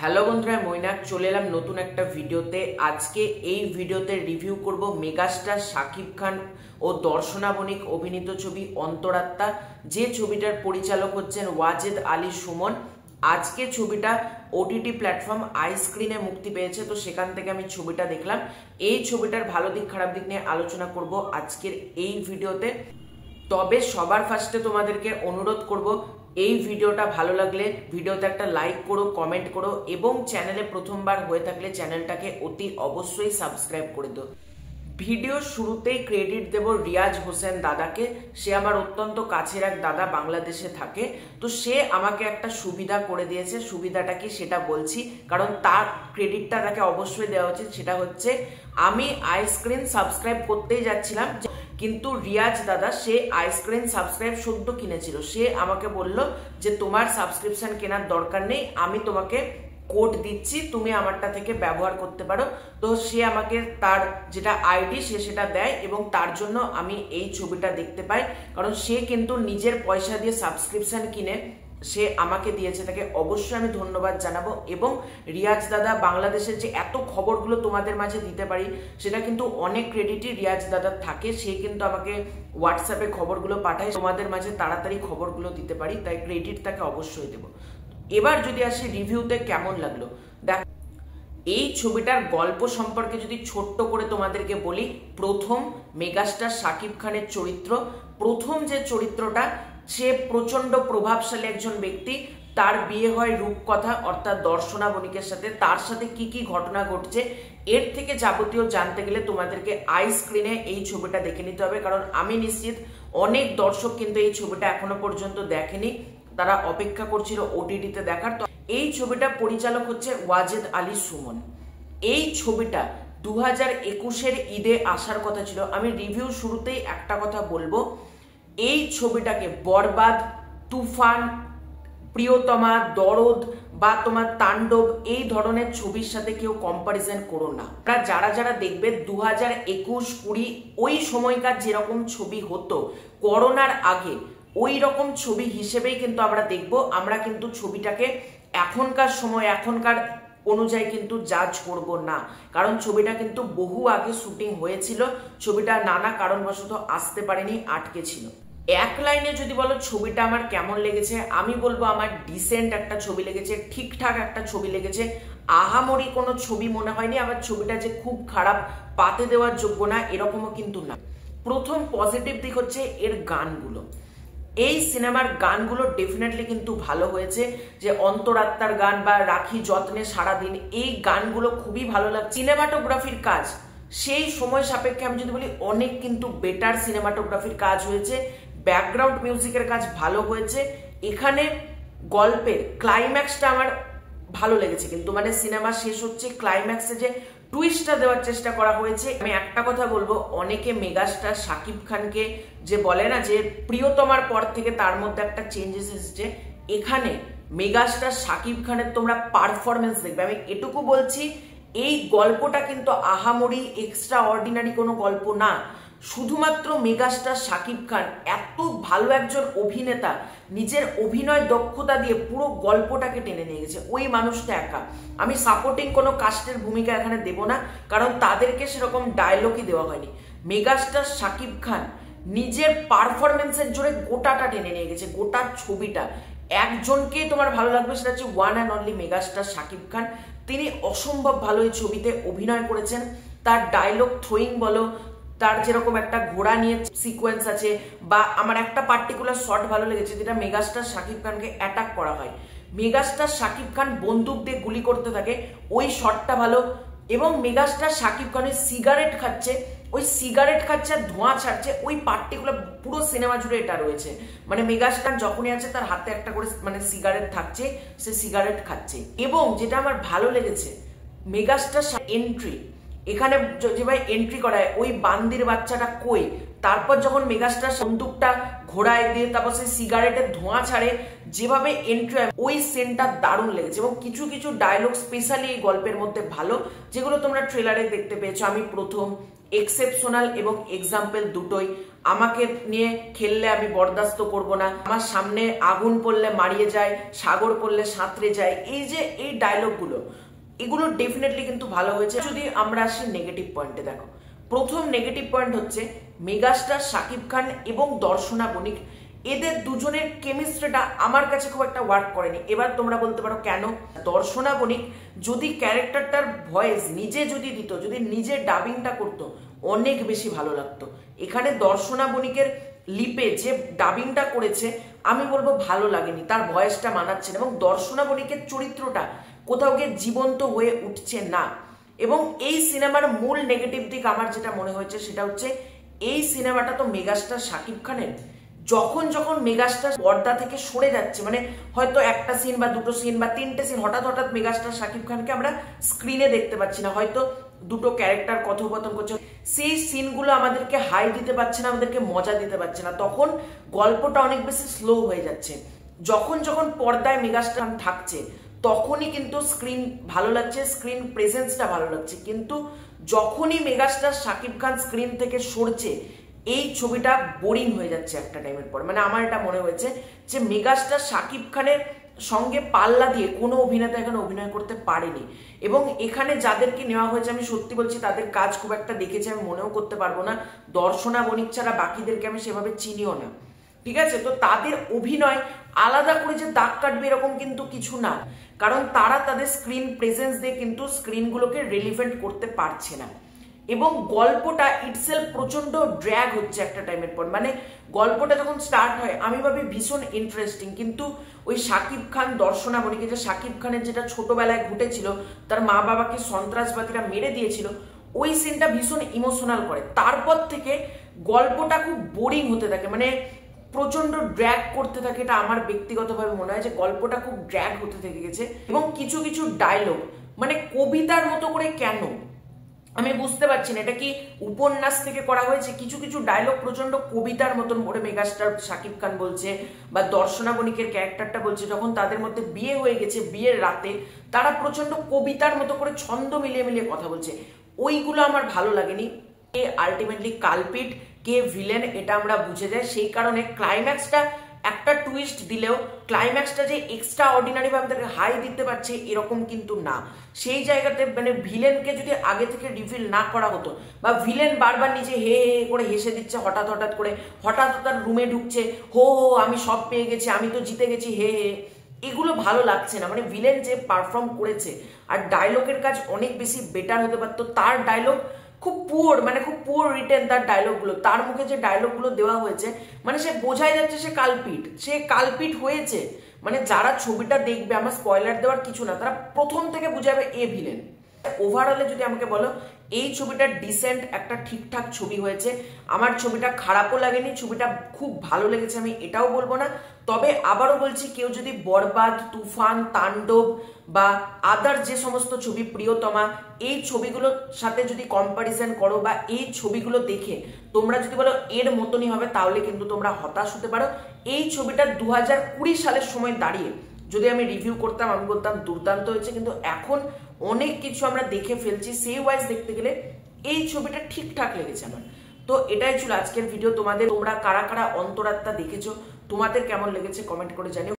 Hello বন্ধুরা, মৈনাক চলে এলাম নতুন একটা ভিডিওতে। আজকে এই ভিডিওতে রিভিউ করব মেগাস্টার শাকিব খান ও দর্শনা বণিক অভিনীত ছবি অন্তরাত্মা, যে ছবিটার পরিচালক হচ্ছেন ওয়াজেদ আলী সুমন। আজকে ছবিটা ওটিটি প্ল্যাটফর্ম আইস্ক্রিনে মুক্তি পেয়েছে, তো সেখান থেকে আমি ছবিটা দেখলাম। এই ছবিটার ভালো দিক খারাপ দিক নিয়ে আলোচনা করব আজকের এই ভিডিওতে। তবে সবার ফার্স্টে তোমাদেরকে অনুরোধ করব, এই ভিডিওটা ভালো লাগলে ভিডিওতে একটা লাইক করো, কমেন্ট করো এবং চ্যানেলে প্রথমবার হয়ে থাকলে চ্যানেলটাকে অতি অবশ্যই সাবস্ক্রাইব করে দাও। ভিডিওর শুরুতেই ক্রেডিট দেব রিয়াজ হোসেন দাদাকে। সে আমার অত্যন্ত কাছের এক দাদা, বাংলাদেশে থাকে। তো সে আমাকে একটা সুবিধা করে দিয়েছে। সুবিধাটা কি সেটা বলছি, কারণ তার ক্রেডিটটা তাকে অবশ্যই দেওয়া উচিত। সেটা হচ্ছে, আমি আইস্ক্রিন সাবস্ক্রাইব করতেই যাচ্ছিলাম, কিন্তু রিয়াজ দাদা সে আইস্ক্রিন সাবস্ক্রাইব সদ্য কিনেছিল। সে আমাকে বলল যে তোমার সাবস্ক্রিপশন কেনার দরকার নেই, আমি তোমাকে কোড দিচ্ছি, তুমি আমারটা থেকে ব্যবহার করতে পারো। তো সে আমাকে তার যেটা আইডি সেটা দেয় এবং তার জন্য আমি এই ছবিটা দেখতে পাই। কারণ সে কিন্তু নিজের পয়সা দিয়ে সাবস্ক্রিপশন কিনে সে আমাকে দিয়েছে, তাকে অবশ্যই আমি ধন্যবাদ জানাবো। এবং রিয়াজ দাদা, বাংলাদেশের যে এত খবরগুলো তোমাদের মাঝে দিতে পারি সেটা কিন্তু অনেক ক্রেডিটই রিয়াজ দাদার থাকে। সে কিন্তু আমাকে হোয়াটসঅ্যাপে খবরগুলো পাঠায়, তোমাদের মাঝে তাড়াতাড়ি খবরগুলো দিতে পারি, তাই ক্রেডিট তাকে অবশ্যই দেবো। এবার যদি আসি রিভিউতে কেমন লাগলো, দেখ এই ছবিটার গল্প সম্পর্কে যদি ছোট্ট করে তোমাদেরকে বলি, প্রথম মেগাস্টার শাকিব খানের চরিত্র, প্রথম যে চরিত্রটা, সে প্রচন্ড প্রভাবশালী একজন ব্যক্তি। তার বিয়ে হয় রূপকথা অর্থাৎ দর্শনা বণিকের সাথে। তার সাথে কি কি ঘটনা ঘটছে এর থেকে যাবতীয় জানতে গেলে তোমাদেরকে আইস্ক্রিনে এই ছবিটা দেখে নিতে হবে। কারণ আমি নিশ্চিত অনেক দর্শক কিন্তু এই ছবিটা এখনো পর্যন্ত দেখেনি, তারা অপেক্ষা করছিল ওটিটিতে দেখার। তো এই ছবিটা পরিচালক হচ্ছে ওয়াজেদ আলী সুমন। এই ছবিটা 2021-এর ঈদে আসার কথা ছিল। আমি রিভিউ শুরুতেই একটা কথা বলবো, এই ছবিটাকে বরবাদ, তুফান, প্রিয়তমা, দরদ বা তোমার তাণ্ডব এই ধরনের ছবির সাথে কেউ কম্পারিজন করো না। যারা যারা দেখবে 2021-20 ওই সময়কার যেরকম ছবি হতো করোনার আগে, ওই রকম ছবি হিসেবেই কিন্তু আমরা দেখব। আমরা কিন্তু ছবিটাকে এখনকার সময় এখনকার অনুযায়ী কিন্তু জাজ করব না, কারণ ছবিটা কিন্তু বহু আগে শুটিং হয়েছিল। ছবিটা নানা কারণবশত আসতে পারেনি, আটকে ছিল। এক লাইনে যদি বলো ছবিটা আমার কেমন লেগেছে, আমি বলবো আমার ডিসেন্ট একটা ছবি লেগেছে, ঠিকঠাক একটা ছবি লেগেছে। আহামরি কোনো ছবি মনে হয়নি। আবার ছবিটা যে খুব খারাপ, পাতে দেওয়ার যোগ্য না, এরকমও কিন্তু না। প্রথম পজিটিভ দিক হচ্ছে এর গানগুলো। এই সিনেমার গানগুলো ডেফিনেটলি কিন্তু ভালো হয়েছে। যে অন্তরাত্মার গান বা রাখি যত্নে সারাদিন, এই গানগুলো খুবই ভালো লাগছে। সিনেমাটোগ্রাফির কাজ সেই সময় সাপেক্ষে আমি যদি বলি অনেক কিন্তু বেটার সিনেমাটোগ্রাফির কাজ হয়েছে। ব্যাকগ্রাউন্ড মিউজিকের কাজ ভালো হয়েছে। এখানে গল্পের ক্লাইম্যাক্সটা আমার ভালো লেগেছে, কিন্তু মানে সিনেমা শেষ হচ্ছে ক্লাইম্যাক্সে যে টুইস্টটা দেওয়ার চেষ্টা করা হয়েছে। আমি একটা কথা বলবো, অনেকে মেগাস্টার শাকিব খানকে যে বলে না যে প্রিয়তমার পর থেকে তার মধ্যে একটা চেঞ্জেস এসেছে, এখানে মেগাস্টার শাকিব খানের তোমরা পারফরমেন্স দেখবে। আমি এটুকু বলছি, এই গল্পটা কিন্তু আহামরি এক্সট্রা অর্ডিনারি কোনো গল্প না। শুধুমাত্র মেগাস্টার শাকিব খান এত ভালো একজন অভিনেতা, নিজের অভিনয় দক্ষতা দিয়ে পুরো গল্পটাকে টেনে নিয়ে গেছে। ওই মানুষটা একা। আমি সাপোর্টিং কোনো কাস্টের ভূমিকা এখানে দেব না, কারণ তাদেরকে সেরকম ডায়লগই দেওয়া হয়নি। মেগাস্টার শাকিব খান নিজের পারফরমেন্সের জোরে গোটাটা টেনে নিয়ে গেছে, গোটা ছবিটা। একজনকেই তোমার ভালো লাগবে, সেটা হচ্ছে one and only megastar Shakib Khan. তিনি অসম্ভব ভালো এই ছবিতে অভিনয় করেছেন। তার ডায়লগ থ্রোয়িং বলো, তার যেরকম একটা ঘোড়া নিয়ে সিকোয়েন্স আছে, বা আমার একটা পার্টিকুলার শট ভালো লেগেছে যেটা মেগাস্টার শাকিব খানকে অ্যাটাক করা হয়, মেগাস্টার শাকিব খান বন্দুক দিয়ে গুলি করতে থাকে, ওই শটটা ভালো। এবং মেগাস্টার শাকিব খান সিগারেট খাচ্ছে, ওই সিগারেট খাচ্ছে আর ধোঁয়া ছাড়ছে, ওই পার্টিকুলার পুরো সিনেমা জুড়ে এটা রয়েছে। মানে মেগাস্টার যখনই আছে তার হাতে একটা করে মানে সিগারেট থাকছে, সে সিগারেট খাচ্ছে। এবং যেটা আমার ভালো লেগেছে, মেগাস্টার এন্ট্রি, এখানে যেভাবে এন্ট্রি করায়, ওই বান্দির বাচ্চাটা কই, তারপর যখন মেগাস্টার বন্দুকটা ঘোড়ায় দিয়ে তারপর সেই সিগারেটের ধোঁয়া ছাড়ে যেভাবে এন্ট্রি হয়, ওই সিনটা দারুণ লেগেছে। এবং কিছু কিছু ডায়লগ স্পেশালি এই গল্পের মধ্যে ভালো, যেগুলো তোমরা ট্রেলারে দেখতে পেয়েছো। আমি প্রথম এক্সেপশনাল এবং এক্সাম্পল দুটোই, আমাকে নিয়ে খেললে আমি বরদাস্ত করব না, আমার সামনে আগুন পড়লে মারিয়ে যায়, সাগর পড়লে সাঁতরে যায়, এই যে এই ডায়লগগুলো, এগুলো ডেফিনেটলি কিন্তু ভালো হয়েছে। যদি আমরা আসি নেগেটিভ পয়েন্টে, দেখো প্রথম নেগেটিভ পয়েন্ট হচ্ছে মেগাস্টার শাকিব খান এবং দর্শনা বণিক, এদের দুজনের কেমিস্ট্রিটা আমার কাছে খুব একটা ওয়ার্ক করেনি। এবার তোমরা বলতে পারো কেন? দর্শনা বণিক যদি ক্যারেক্টারটার ভয়েস নিজে যদি দিত, যদি নিজে ডাবিংটা করতো, অনেক বেশি ভালো লাগতো। এখানে দর্শনা বণিকের লিপে যে ডাবিংটা করেছে আমি বলবো ভালো লাগেনি, তার ভয়েসটা মানাচ্ছে না, এবং দর্শনা বণিকের চরিত্রটা কোথাও গিয়ে জীবন্ত হয়ে উঠছে না। এবং এই সিনেমার মূল নেগেটিভ দিক আমার যেটা মনে হয়েছে সেটা হচ্ছে, এই সিনেমাটা তো মেগাস্টার শাকিব খানের, যখন যখন মেগাস্টার পর্দা থেকে সরে যাচ্ছে, মানে হয়তো একটা সিন বা দুটো সিন বা তিনটে সিন হঠাৎ হঠাৎ মেগাস্টার শাকিব খানকে আমরা স্ক্রিনে দেখতে পাচ্ছি না, হয়তো দুটো ক্যারেক্টার কথোপকথন করছে, সেই সিনগুলো আমাদেরকে হাই দিতে পারছে না, আমাদেরকে মজা দিতে পারছে না, তখন গল্পটা অনেক বেশি স্লো হয়ে যাচ্ছে। যখন যখন পর্দায় মেগাস্টার থাকছে তখনই কিন্তু স্ক্রিন ভালো লাগছে, স্ক্রিন প্রেজেন্সটা ভালো লাগছে। কিন্তু যখনই মেগাস্টার শাকিব খান স্ক্রিন থেকে সরছে, এই ছবিটা বোরিং হয়ে যাচ্ছে একটা টাইমের পর। মানে আমার এটা মনে হয়েছে যে মেগাস্টার শাকিব খানের সঙ্গে পাল্লা দিয়ে কোনো অভিনেতা এখানে অভিনয় করতে পারেনি। এবং এখানে যাদেরকে নেওয়া হয়েছে আমি সত্যি বলছি তাদের কাজ খুব একটা দেখেছি আমি মনেও করতে পারবো না, দর্শনা বণিক ছাড়া বাকিদেরকে আমি সেভাবে চিনিও না, ঠিক আছে? তো তাদের অভিনয় আলাদা করে যে দাগ কাটবে এরকম কিন্তু কিছু না, কারণ তারা তাদের স্ক্রিন প্রেজেন্স দিয়ে কিন্তু স্ক্রিনগুলোকে রিলিভেন্ট করতে পারছে না। এবং গল্পটা ইটসেলফ প্রচন্ড ড্র্যাগ হচ্ছে একটা টাইমের পর। মানে গল্পটা যখন স্টার্ট হয় আমি ভাবি ভীষণ ইন্টারেস্টিং, কিন্তু ওই শাকিব খান দর্শনা বণিকে, যে শাকিব খানের যেটা ছোটবেলায় ঘটেছিল, তার মা বাবাকে সন্ত্রাসবাদীরা মেরে দিয়েছিল, ওই সিনটা ভীষণ ইমোশনাল করে। তারপর থেকে গল্পটা খুব বোরিং হতে থাকে, মানে প্রচন্ড ড্র্যাগ করতে থাকে। এটা আমার ব্যক্তিগতভাবে মনে হয় যে গল্পটা খুব ড্র্যাগ হতে থেকে গেছে। এবং কিছু কিছু ডায়লগ মানে কবিতার মতো করে কেন আমি বুঝতে পারছি না, এটা কি উপন্যাস থেকে করা হয়েছে? কিছু কিছু ডায়লগ প্রচন্ড কবিতার মতন করে মেগাস্টার শাকিব খান বলছে বা দর্শনা বণিকের ক্যারেক্টারটা বলছে, যখন তাদের মধ্যে বিয়ে হয়ে গেছে, বিয়ের রাতে তারা প্রচন্ড কবিতার মতো করে ছন্দ মিলিয়ে মিলিয়ে কথা বলছে, ওইগুলো আমার ভালো লাগেনি। কে আলটিমেটলি কালপিট, কে ভিলেন, এটা আমরা বুঝে যাই। সেই কারণে ক্লাইম্যাক্সটা একটা টুইস্ট দিলেও ক্লাইম্যাক্সটা যে এক্সট্রা অর্ডিনারি ভাবে তাকে হাই দিতে পারছে এরকম কিন্তু না। সেই জায়গাতে মানে ভিলেনকে যদি আগে থেকে রিভিল না করা হতো, বা ভিলেন বারবার নিজে হে হে করে হেসে দিচ্ছে হঠাৎ হঠাৎ করে, হঠাৎ তার রুমে ঢুকছে, হো হো আমি সব পেয়ে গেছি, আমি তো জিতে গেছি, হে হে, এগুলো ভালো লাগছে না। মানে ভিলেন যে পারফর্ম করেছে, আর ডায়লগের কাজ অনেক বেশি বেটার হতে পারতো। তার ডায়লগ খুব পুয়ার, মানে খুব পুয়ার রিটেন তার ডায়লগগুলো, তার মুখে যে ডায়লগগুলো দেওয়া হয়েছে মানে সে বোঝাই যাচ্ছে সে কালপিট, সে কালপিট হয়েছে। মানে যারা ছবিটা দেখবে, আমার স্পয়লার দেওয়ার কিছু না, তারা প্রথম থেকে বুঝাবে এ ভিলেন। ওভারঅলে যদি আমাকে বলো এই ছবিটা ডিসেন্ট একটা ঠিকঠাক ছবি হয়েছে, আমার ছবিটা খারাপও লাগেনি, ছবিটা খুব ভালো লেগেছে আমি এটাও বলবো না। তবে আবারও বলছি, কেউ যদি বরবাদ, তুফান, তাণ্ডব বা আদার যে সমস্ত ছবি, প্রিয়তমা, এই ছবিগুলোর সাথে যদি কম্পারিজন করো বা এই ছবিগুলো দেখে তোমরা যদি বলো এর মতনই হবে, তাহলে কিন্তু তোমরা হতাশ হতে পারো। এই ছবিটা 2020 সালের সময় দাঁড়িয়ে যদি আমি রিভিউ করতাম আমি বলতাম দুর্দান্ত হয়েছে, কিন্তু এখন অনেক কিছু আমরা দেখে ফেলছি, সেই ওয়াইজ দেখতে গেলে এই ছবিটা ঠিকঠাক লেগেছে আমার। তো এটাই ছিল আজকের ভিডিও। তোমরা কারা কারা অন্তরাত্মা দেখেছো, তোমাদের কেমন লেগেছে কমেন্ট করে জানিও।